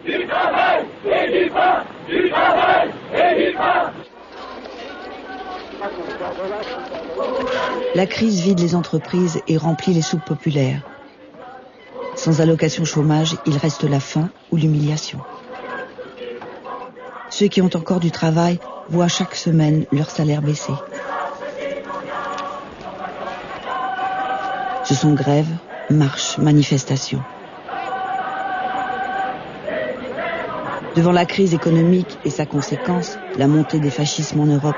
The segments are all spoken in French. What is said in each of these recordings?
du travail et du pain, du travail et du pain. La crise vide les entreprises et remplit les soupes populaires. Sans allocation chômage, il reste la faim ou l'humiliation. Ceux qui ont encore du travail voient chaque semaine leur salaire baisser. Ce sont grèves, marches, manifestations. Devant la crise économique et sa conséquence, la montée des fascismes en Europe,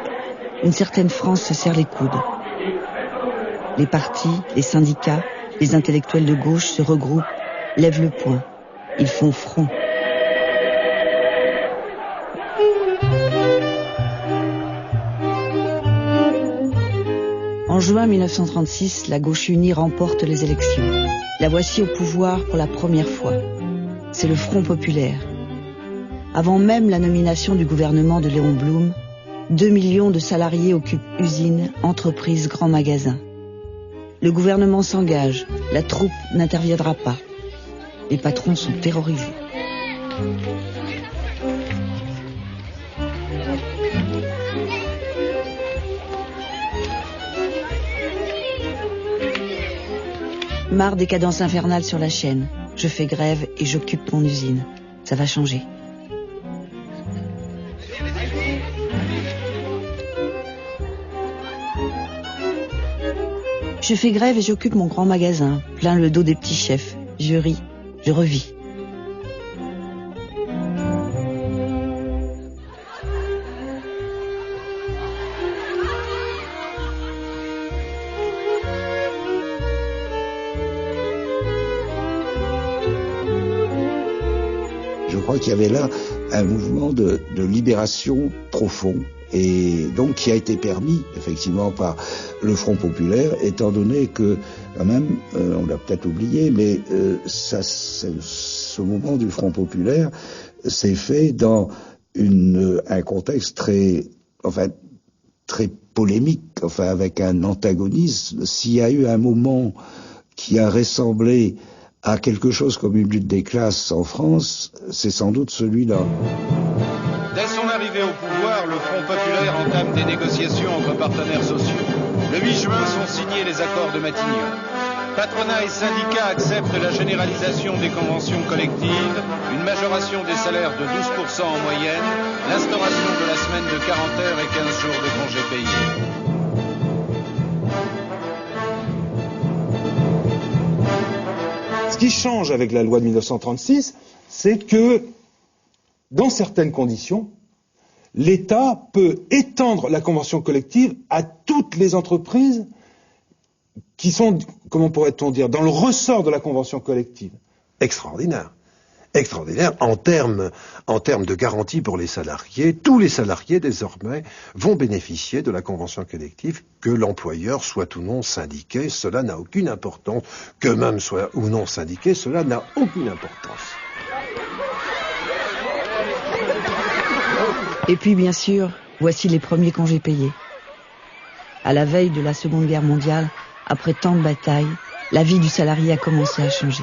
une certaine France se serre les coudes. Les partis, les syndicats, les intellectuels de gauche se regroupent, lèvent le poing. Ils font front. En juin 1936, la gauche unie remporte les élections. La voici au pouvoir pour la première fois. C'est le Front populaire. Avant même la nomination du gouvernement de Léon Blum, 2 millions de salariés occupent usines, entreprises, grands magasins. Le gouvernement s'engage, la troupe n'interviendra pas. Les patrons sont terrorisés. Marre des cadences infernales sur la chaîne. Je fais grève et j'occupe mon usine. Ça va changer. Je fais grève et j'occupe mon grand magasin, plein le dos des petits chefs. Je ris, je revis. Je crois qu'il y avait là un mouvement de libération profond. Et donc qui a été permis effectivement par le Front populaire, étant donné que quand même, on l'a peut-être oublié, mais ce mouvement du Front populaire s'est fait dans un contexte très polémique, avec un antagonisme. S'il y a eu un moment qui a ressemblé à quelque chose comme une lutte des classes en France, c'est sans doute celui-là. Dès son arrivée au pouvoir, le Front populaire entame des négociations entre partenaires sociaux. Le 8 juin sont signés les accords de Matignon. Patronat et syndicats acceptent la généralisation des conventions collectives, une majoration des salaires de 12% en moyenne, l'instauration de la semaine de 40 heures et 15 jours de congés payés. Ce qui change avec la loi de 1936, c'est que dans certaines conditions, l'État peut étendre la convention collective à toutes les entreprises qui sont, comment pourrait-on dire, dans le ressort de la convention collective. Extraordinaire. Extraordinaire en termes de garantie pour les salariés. Tous les salariés, désormais, vont bénéficier de la convention collective, que l'employeur soit ou non syndiqué. Cela n'a aucune importance. Qu'eux-mêmes soient ou non syndiqués, cela n'a aucune importance. Et puis, bien sûr, voici les premiers congés payés. À la veille de la Seconde Guerre mondiale, après tant de batailles, la vie du salarié a commencé à changer.